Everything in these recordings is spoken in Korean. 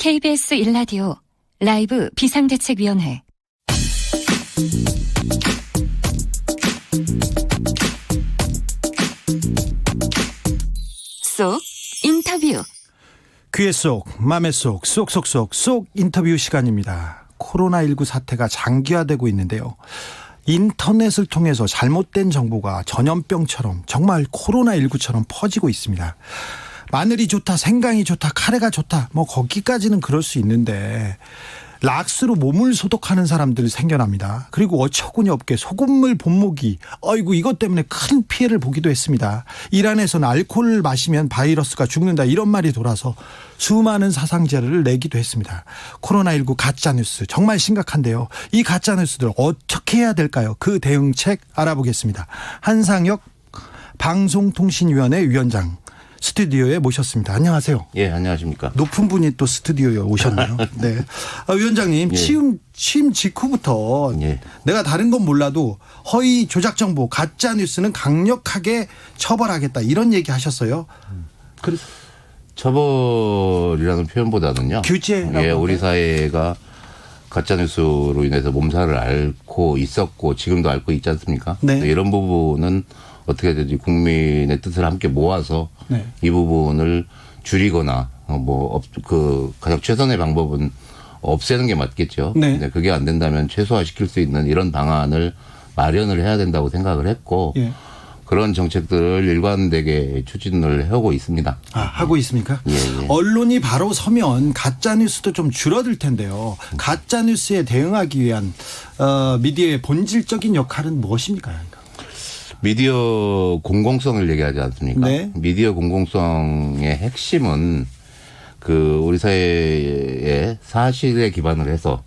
KBS 1라디오 라이브 비상대책위원회 쏙 인터뷰. 귀의 속, 맘의 속, 쏙쏙쏙 인터뷰 시간입니다. 코로나19 사태가 장기화되고 있는데요. 인터넷을 통해서 잘못된 정보가 전염병처럼 정말 코로나19처럼 퍼지고 있습니다. 마늘이 좋다, 생강이 좋다, 카레가 좋다, 뭐 거기까지는 그럴 수 있는데 락스로 몸을 소독하는 사람들 생겨납니다. 그리고 어처구니 없게 소금물 본모기, 어이구 이것 때문에 큰 피해를 보기도 했습니다. 이란에서는 알코올을 마시면 바이러스가 죽는다 이런 말이 돌아서 수많은 사상자를 내기도 했습니다. 코로나19 가짜뉴스 정말 심각한데요. 이 가짜뉴스들 어떻게 해야 될까요? 그 대응책 알아보겠습니다. 한상혁 방송통신위원회 위원장 스튜디오에 모셨습니다. 안녕하세요. 예, 안녕하십니까. 높은 분이 또 스튜디오에 오셨네요. 네. 위원장님, 예. 취임 직후부터 예. 내가 다른 건 몰라도 허위 조작 정보, 가짜 뉴스는 강력하게 처벌하겠다 이런 얘기 하셨어요. 처벌이라는 표현보다는요. 규제라고. 예, 우리 사회가 가짜뉴스로 인해서 몸살을 앓고 있었고 지금도 앓고 있지 않습니까? 네. 이런 부분은 어떻게든지 국민의 뜻을 함께 모아서 네. 이 부분을 줄이거나 가장 최선의 방법은 없애는 게 맞겠죠. 네. 근데 그게 안 된다면 최소화시킬 수 있는 이런 방안을 마련을 해야 된다고 생각을 했고 예. 그런 정책들을 일관되게 추진을 하고 있습니다. 아, 하고 있습니까? 예, 예. 언론이 바로 서면 가짜 뉴스도 좀 줄어들 텐데요. 가짜 뉴스에 대응하기 위한 미디어의 본질적인 역할은 무엇입니까? 미디어 공공성을 얘기하지 않습니까? 네. 미디어 공공성의 핵심은 우리 사회의 사실에 기반을 해서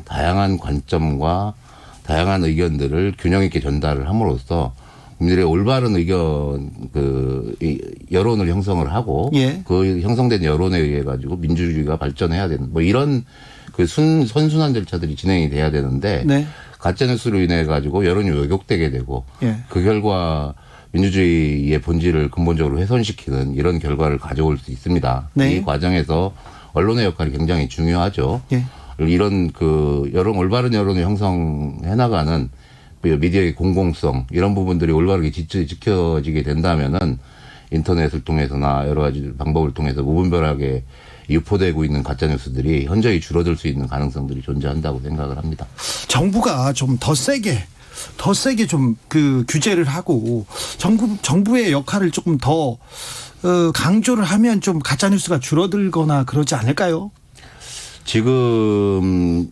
다양한 관점과 다양한 의견들을 균형 있게 전달을 함으로써 국민들의 올바른 의견, 여론을 형성을 하고 예. 그 형성된 여론에 의해 가지고 민주주의가 발전해야 되는 이런 선순환 절차들이 진행이 돼야 되는데 네. 가짜뉴스로 인해 가지고 여론이 왜곡되게 되고 예. 그 결과 민주주의의 본질을 근본적으로 훼손시키는 이런 결과를 가져올 수 있습니다. 네. 이 과정에서 언론의 역할이 굉장히 중요하죠. 예. 이런 올바른 여론을 형성해 나가는 미디어의 공공성 이런 부분들이 올바르게 지켜지게 된다면은 인터넷을 통해서나 여러 가지 방법을 통해서 무분별하게 유포되고 있는 가짜뉴스들이 현저히 줄어들 수 있는 가능성들이 존재한다고 생각을 합니다. 정부가 좀 더 세게 좀 규제를 하고 정부의 역할을 조금 더 강조를 하면 좀 가짜 뉴스가 줄어들거나 그러지 않을까요? 지금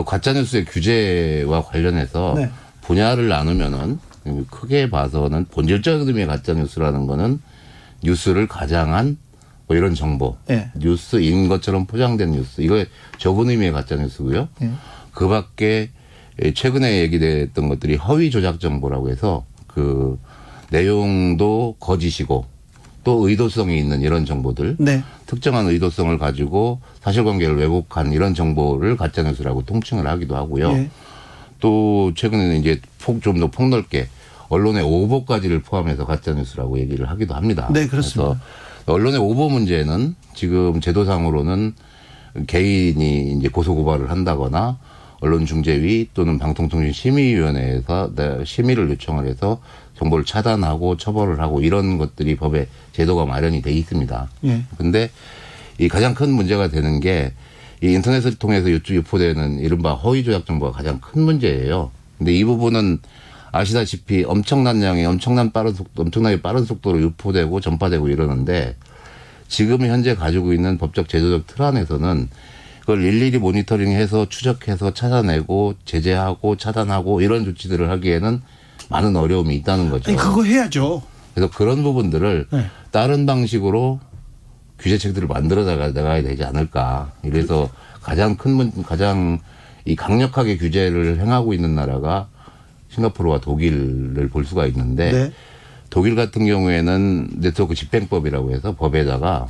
가짜뉴스의 규제와 관련해서 네. 분야를 나누면은 크게 봐서는 본질적인 의미의 가짜뉴스라는 거는 뉴스를 가장한 이런 정보, 네. 뉴스인 것처럼 포장된 뉴스, 이거 적은 의미의 가짜뉴스고요. 네. 그 밖에 최근에 얘기됐던 것들이 허위 조작 정보라고 해서 내용도 거짓이고 또 의도성이 있는 이런 정보들, 네. 특정한 의도성을 가지고 사실관계를 왜곡한 이런 정보를 가짜뉴스라고 통칭을 하기도 하고요. 네. 또 최근에는 이제 좀 더 폭넓게 언론의 오보까지를 포함해서 가짜뉴스라고 얘기를 하기도 합니다. 네, 그렇습니다. 그래서 언론의 오보 문제는 지금 제도상으로는 개인이 이제 고소고발을 한다거나 언론중재위 또는 방통통신심의위원회에서 심의를 요청을 해서 정보를 차단하고 처벌을 하고 이런 것들이 법에 제도가 마련이 돼 있습니다. 예. 근데 이 가장 큰 문제가 되는 게 이 인터넷을 통해서 유포되는 이른바 허위 조작 정보가 가장 큰 문제예요. 근데 이 부분은 아시다시피 엄청난 양의 엄청나게 빠른 속도로 유포되고 전파되고 이러는데 지금 현재 가지고 있는 법적 제도적 틀 안에서는 그걸 일일이 모니터링해서 추적해서 찾아내고 제재하고 차단하고 이런 조치들을 하기에는 많은 어려움이 있다는 거죠. 아니, 그거 해야죠. 그래서 그런 부분들을 네. 다른 방식으로 규제책들을 만들어 나가야 되지 않을까. 이래서 가장 이 강력하게 규제를 행하고 있는 나라가 싱가포르와 독일을 볼 수가 있는데 네. 독일 같은 경우에는 네트워크 집행법이라고 해서 법에다가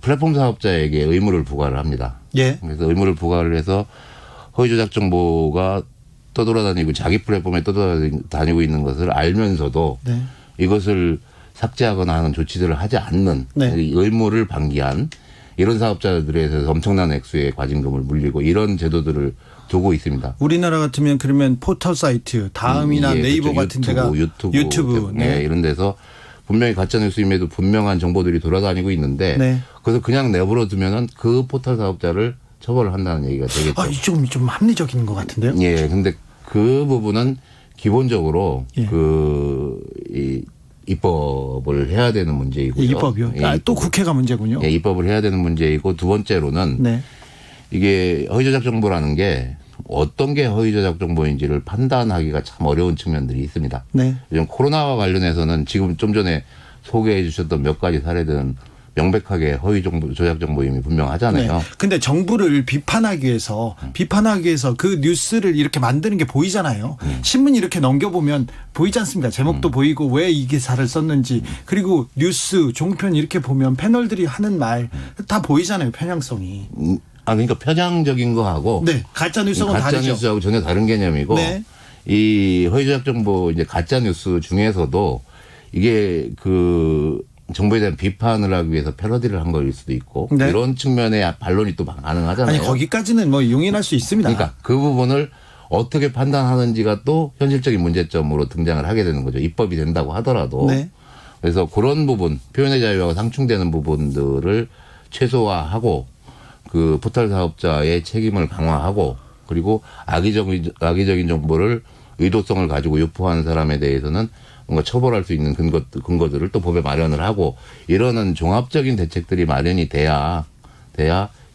플랫폼 사업자에게 의무를 부과를 합니다. 예. 그래서 의무를 부과를 해서 허위 조작 정보가 떠돌아다니고 자기 플랫폼에 떠돌아다니고 있는 것을 알면서도 이것을 삭제하거나 하는 조치들을 하지 않는 네. 의무를 방기한 이런 사업자들에 대해서 엄청난 액수의 과징금을 물리고 이런 제도들을 두고 있습니다. 우리나라 같으면 그러면 포털 사이트 다음이나 예, 네이버 그렇죠. 같은 데가 유튜브 네. 이런 데서 분명히 가짜뉴스임에도 분명한 정보들이 돌아다니고 있는데 네. 그래서 그냥 내버려 두면은 그 포털 사업자를 처벌을 한다는 얘기가 되겠죠. 좀 합리적인 것 같은데요. 예, 근데 그 부분은 기본적으로 예. 이 입법을 해야 되는 문제이고요. 입법이요? 예, 또 국회가 문제군요. 예, 입법을 해야 되는 문제이고 두 번째로는 네. 이게 허위조작 정보라는 게 어떤 게 허위조작 정보인지를 판단하기가 참 어려운 측면들이 있습니다. 네. 요즘 코로나와 관련해서는 지금 좀 전에 소개해 주셨던 몇 가지 사례들은 명백하게 허위 정보, 조작 정보임이 분명하잖아요. 네. 근데 정부를 비판하기 위해서 그 뉴스를 이렇게 만드는 게 보이잖아요. 신문 이렇게 넘겨보면 보이지 않습니까? 제목도 보이고 왜 이 기사를 썼는지 그리고 뉴스 종편 이렇게 보면 패널들이 하는 말 다 보이잖아요. 편향성이. 그러니까 편향적인 거하고 네. 가짜 뉴스하고 다르죠. 가짜 뉴스하고 전혀 다른 개념이고 네. 이 허위 조작 정보 이제 가짜 뉴스 중에서도 이게 그 정부에 대한 비판을 하기 위해서 패러디를 한 거일 수도 있고 네. 이런 측면의 반론이 또 가능하잖아요. 아니 거기까지는 뭐 용인할 수 있습니다. 그러니까 그 부분을 어떻게 판단하는지가 또 현실적인 문제점으로 등장을 하게 되는 거죠. 입법이 된다고 하더라도. 네. 그래서 그런 부분, 표현의 자유와 상충되는 부분들을 최소화하고 그 포털 사업자의 책임을 강화하고 그리고 악의적인 정보를 의도성을 가지고 유포하는 사람에 대해서는 뭔가 처벌할 수 있는 근거들을 또 법에 마련을 하고 이러는 종합적인 대책들이 마련이 돼야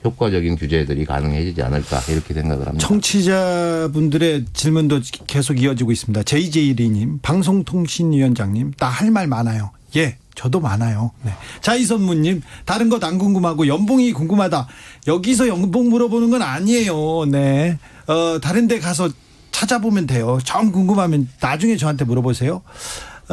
효과적인 규제들이 가능해지지 않을까 이렇게 생각을 합니다. 청취자분들의 질문도 계속 이어지고 있습니다. JJ리님, 방송통신위원장님, 나 할 말 많아요. 예, 저도 많아요. 네. 자이선무님, 다른 것 안 궁금하고 연봉이 궁금하다. 여기서 연봉 물어보는 건 아니에요. 네, 다른 데 가서 찾아보면 돼요. 정 궁금하면 나중에 저한테 물어보세요.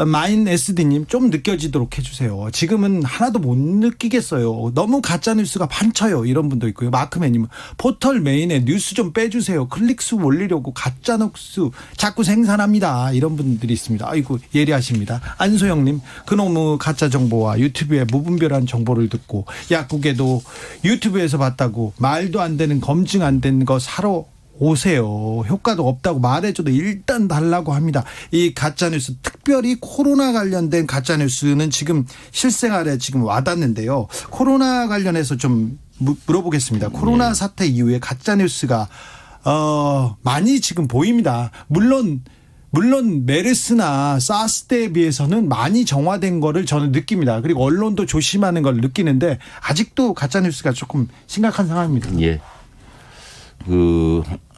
마인 SD님 좀 느껴지도록 해주세요. 지금은 하나도 못 느끼겠어요. 너무 가짜뉴스가 판쳐요. 이런 분도 있고요. 마크맨님 포털 메인에 뉴스 좀 빼주세요. 클릭수 올리려고 가짜뉴스 자꾸 생산합니다. 이런 분들이 있습니다. 아이고 예리하십니다. 안소영님 그놈의 가짜 정보와 유튜브에 무분별한 정보를 듣고 약국에도 유튜브에서 봤다고 말도 안 되는 검증 안 된 거 사러 오세요. 효과도 없다고 말해줘도 일단 달라고 합니다. 이 가짜뉴스 특별히 코로나 관련된 가짜뉴스는 지금 실생활에 지금 와닿는데요. 코로나 관련해서 좀 물어보겠습니다. 코로나 사태 이후에 가짜뉴스가 많이 지금 보입니다. 물론 메르스나 사스 때에 비해서는 많이 정화된 거를 저는 느낍니다. 그리고 언론도 조심하는 걸 느끼는데 아직도 가짜뉴스가 조금 심각한 상황입니다. 예.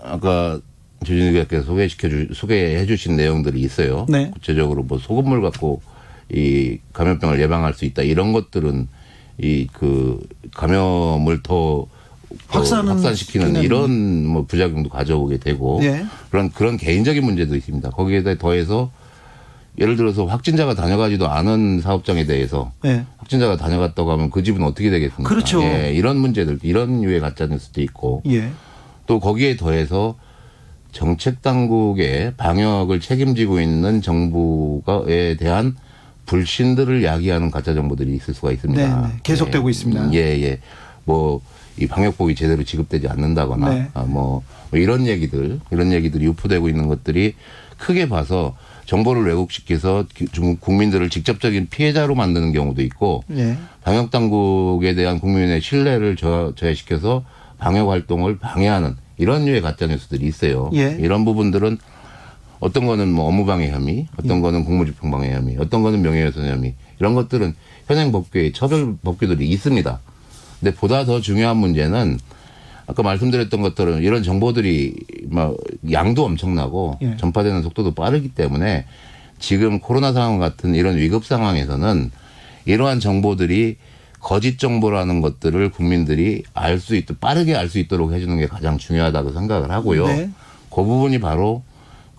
아까 주진우 기자께서 소개해 주신 내용들이 있어요. 네. 구체적으로 뭐 소금물 갖고 이 감염병을 예방할 수 있다. 이런 것들은 감염을 더 확산시키는 이런 뭐 부작용도 가져오게 되고 네. 그런 개인적인 문제도 있습니다. 거기에 더해서 예를 들어서 확진자가 다녀가지도 않은 사업장에 대해서 네. 확진자가 다녀갔다고 하면 그 집은 어떻게 되겠습니까? 그렇죠. 예, 이런 문제들, 이런 유의 가짜뉴스도 있고 예. 또 거기에 더해서 정책 당국의 방역을 책임지고 있는 정부에 대한 불신들을 야기하는 가짜 정보들이 있을 수가 있습니다. 네, 네. 계속되고 있습니다. 예. 뭐 이 방역복이 제대로 지급되지 않는다거나 네. 뭐 이런 얘기들이 유포되고 있는 것들이 크게 봐서 정보를 왜곡시켜서 국민들을 직접적인 피해자로 만드는 경우도 있고 예. 방역 당국에 대한 국민의 신뢰를 저해시켜서 방역 활동을 방해하는 이런 류의 가짜 뉴스들이 있어요. 예. 이런 부분들은 어떤 거는 뭐 업무방해 혐의, 어떤 거는 공무집행 방해 혐의, 어떤 거는 명예훼손 혐의 이런 것들은 현행 법규에 처벌 법규들이 있습니다. 근데 보다 더 중요한 문제는 아까 말씀드렸던 것들은 이런 정보들이 막 양도 엄청나고 예. 전파되는 속도도 빠르기 때문에 지금 코로나 상황 같은 이런 위급 상황에서는 이러한 정보들이 거짓 정보라는 것들을 국민들이 빠르게 알 수 있도록 해주는 게 가장 중요하다고 생각을 하고요. 네. 그 부분이 바로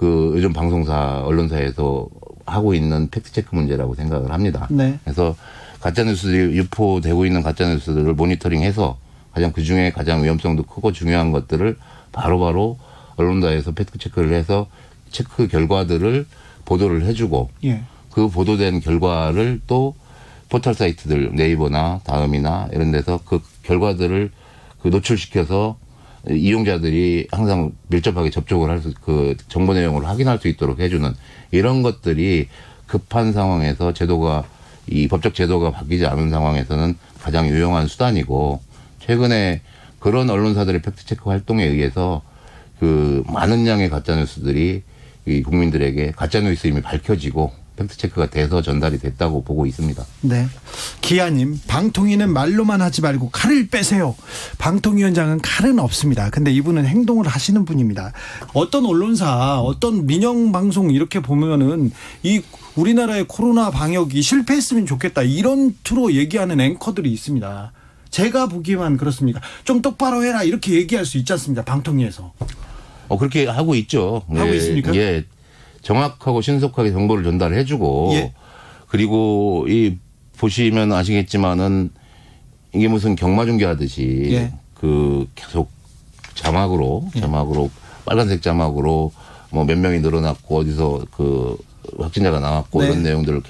요즘 방송사, 언론사에서 하고 있는 팩트체크 문제라고 생각을 합니다. 네. 그래서 가짜뉴스들이 유포되고 있는 가짜뉴스들을 모니터링해서 그중에 가장 위험성도 크고 중요한 것들을 바로바로 언론사에서 팩트체크를 해서 체크 결과들을 보도를 해주고 예. 그 보도된 결과를 또 포털 사이트들 네이버나 다음이나 이런 데서 그 결과들을 그 노출시켜서 이용자들이 항상 밀접하게 접촉을 할 수, 그 정보 내용을 확인할 수 있도록 해주는 이런 것들이 급한 상황에서 제도가 이 법적 제도가 바뀌지 않은 상황에서는 가장 유용한 수단이고, 최근에 그런 언론사들의 팩트체크 활동에 의해서 그 많은 양의 가짜뉴스들이 이 국민들에게 가짜뉴스임이 밝혀지고 팩트체크가 돼서 전달이 됐다고 보고 있습니다. 네. 기아님, 방통위는 말로만 하지 말고 칼을 빼세요. 방통위원장은 칼은 없습니다. 근데 이분은 행동을 하시는 분입니다. 어떤 언론사, 어떤 민영방송 이렇게 보면은 이 우리나라의 코로나 방역이 실패했으면 좋겠다, 이런 투로 얘기하는 앵커들이 있습니다. 제가 보기에만 그렇습니까? 좀 똑바로 해라, 이렇게 얘기할 수 있지 않습니까? 방통위에서. 그렇게 하고 있죠. 하고 있습니까? 예. 정확하고 신속하게 정보를 전달해주고, 예. 그리고 이 보시면 아시겠지만은 이게 무슨 경마 중계하듯이 예. 그 계속 자막으로 빨간색 자막으로 뭐 몇 명이 늘어났고 어디서 그 확진자가 나왔고 네. 이런 내용들을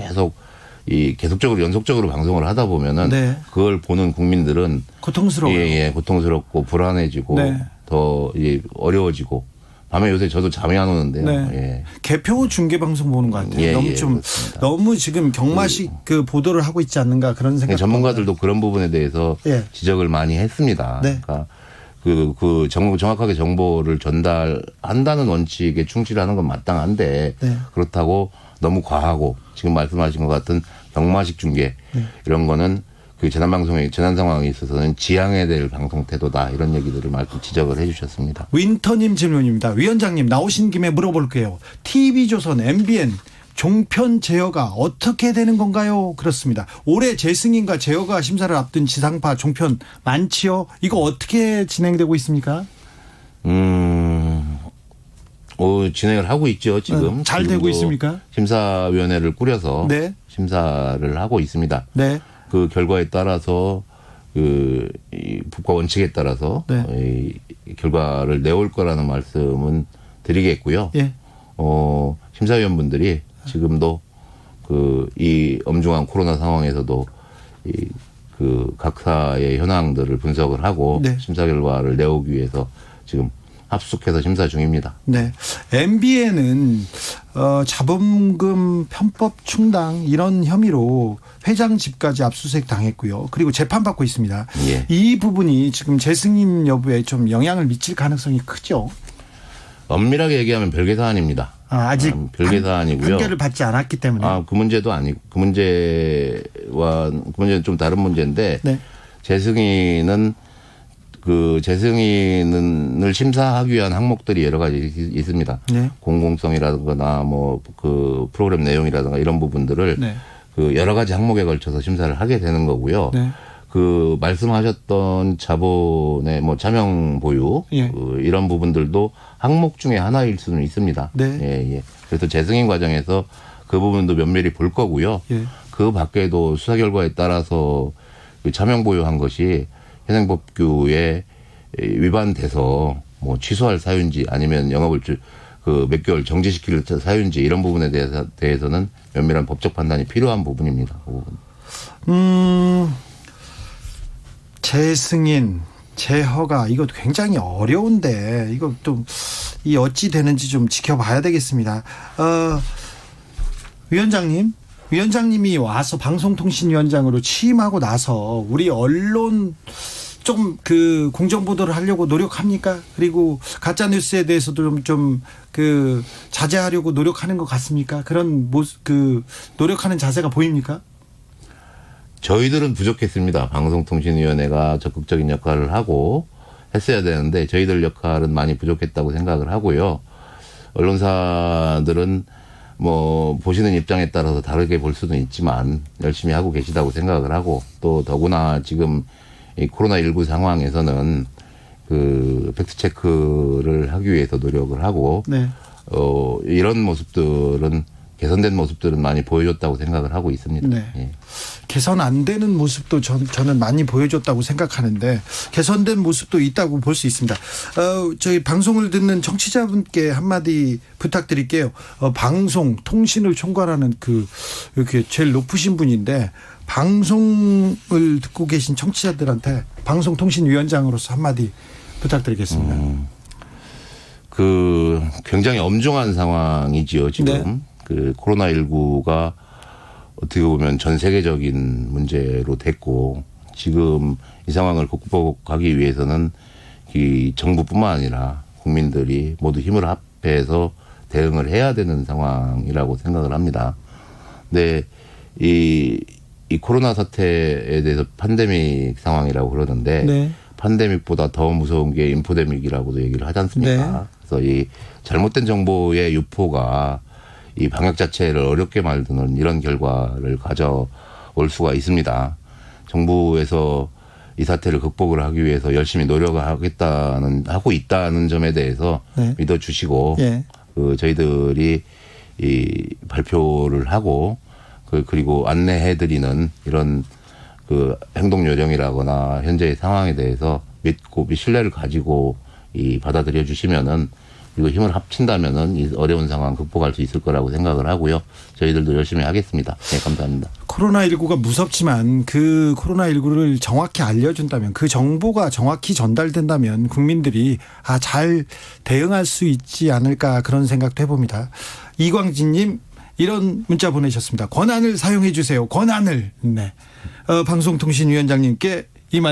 계속적으로 연속적으로 방송을 하다 보면은 네. 그걸 보는 국민들은 고통스러워요. 예, 고통스럽고 불안해지고 네. 더 어려워지고, 밤에 요새 저도 잠이 안 오는데요. 네. 예. 개표 중계 방송 보는 것 같아요. 예, 너무 예, 좀 그렇습니다. 너무 지금 경마식 그 보도를 하고 있지 않는가, 그런 생각. 전문가들도 그런 부분에 대해서 예. 지적을 많이 했습니다. 네. 그러니까 정확하게 정보를 전달한다는 원칙에 충실하는 건 마땅한데, 네. 그렇다고 너무 과하고 지금 말씀하신 것 같은 경마식 중계 이런 거는 그 재난 상황에 있어서는 지양해야 될 방송 태도다, 이런 얘기들을 지적을 해주셨습니다. 윈터님 질문입니다. 위원장님, 나오신 김에 물어볼게요. TV조선, MBN 종편 제어가 어떻게 되는 건가요? 그렇습니다. 올해 재승인과 제어가 심사를 앞둔 지상파 종편 많지요? 이거 어떻게 진행되고 있습니까? 진행을 하고 있죠, 지금. 잘 되고 있습니까? 심사위원회를 꾸려서 네. 심사를 하고 있습니다. 네. 그 결과에 따라서 이 법과 원칙에 따라서 네. 이 결과를 내올 거라는 말씀은 드리겠고요. 예. 심사위원분들이 지금도 이 엄중한 코로나 상황에서도 각사의 현황들을 분석을 하고 네. 심사 결과를 내오기 위해서 지금 합숙해서 심사 중입니다. 네. MBN은 자본금 편법 충당 이런 혐의로 회장 집까지 압수수색 당했고요. 그리고 재판받고 있습니다. 예. 이 부분이 지금 재승인 여부에 좀 영향을 미칠 가능성이 크죠. 엄밀하게 얘기하면 별개 사안입니다. 아직 별개 사안이고요. 판결을 받지 않았기 때문에. 그 문제도 아니고, 그 문제는 좀 다른 문제인데, 네. 재승인을 심사하기 위한 항목들이 여러 가지 있습니다. 네. 공공성이라든가 그 프로그램 내용이라든가 이런 부분들을 네. 여러 가지 항목에 걸쳐서 심사를 하게 되는 거고요. 네. 말씀하셨던 자본의 차명 보유 예. 이런 부분들도 항목 중에 하나일 수는 있습니다. 네. 예. 그래서 재승인 과정에서 그 부분도 면밀히 볼 거고요. 예. 그 밖에도 수사 결과에 따라서 차명 보유한 것이 현행법규에 위반돼서 취소할 사유인지 아니면 영업을 몇 개월 정지시킬 사유인지 이런 부분에 대해서는 면밀한 법적 판단이 필요한 부분입니다. 그 부분. 재승인, 재허가 이거 굉장히 어려운데 이거 좀 어찌 되는지 좀 지켜봐야 되겠습니다. 위원장님이 와서 방송통신위원장으로 취임하고 나서 우리 언론 좀 공정 보도를 하려고 노력합니까? 그리고 가짜 뉴스에 대해서도 좀 자제하려고 노력하는 것 같습니까? 그런 노력하는 자세가 보입니까? 저희들은 부족했습니다. 방송통신위원회가 적극적인 역할을 하고 했어야 되는데 저희들 역할은 많이 부족했다고 생각을 하고요. 언론사들은 보시는 입장에 따라서 다르게 볼 수는 있지만 열심히 하고 계시다고 생각을 하고, 또 더구나 지금 이 코로나19 상황에서는 팩트체크를 하기 위해서 노력을 하고, 네. 이런 모습들은 개선된 모습들은 많이 보여줬다고 생각을 하고 있습니다. 네. 예. 개선 안 되는 모습도 저는 많이 보여줬다고 생각하는데 개선된 모습도 있다고 볼 수 있습니다. 저희 방송을 듣는 청취자분께 한마디 부탁드릴게요. 방송 통신을 총괄하는 이렇게 제일 높으신 분인데 방송을 듣고 계신 청취자들한테 방송통신위원장으로서 한마디 부탁드리겠습니다. 굉장히 엄중한 상황이지요, 지금. 네. 코로나19가 어떻게 보면 전 세계적인 문제로 됐고, 지금 이 상황을 극복하기 위해서는 이 정부뿐만 아니라 국민들이 모두 힘을 합해서 대응을 해야 되는 상황이라고 생각을 합니다. 근데 이 코로나 사태에 대해서 팬데믹 상황이라고 그러는데, 네. 팬데믹보다 더 무서운 게 인포데믹이라고도 얘기를 하지 않습니까? 네. 그래서 이 잘못된 정보의 유포가 이 방역 자체를 어렵게 만드는 이런 결과를 가져올 수가 있습니다. 정부에서 이 사태를 극복을 하기 위해서 열심히 노력을 하고 있다는 점에 대해서 네. 믿어주시고, 예. 저희들이 이 발표를 하고, 그리고 안내해드리는 이런 행동 요령이라거나 현재의 상황에 대해서 믿고 신뢰를 가지고 받아들여 주시면은, 그리고 힘을 합친다면은 이 어려운 상황 극복할 수 있을 거라고 생각을 하고요. 저희들도 열심히 하겠습니다. 네, 감사합니다. 코로나19가 무섭지만 그 코로나19를 정확히 알려준다면, 그 정보가 정확히 전달된다면 국민들이 잘 대응할 수 있지 않을까, 그런 생각도 해봅니다. 이광진님 이런 문자 보내셨습니다. 권한을 사용해 주세요. 권한을. 네. 방송통신위원장님께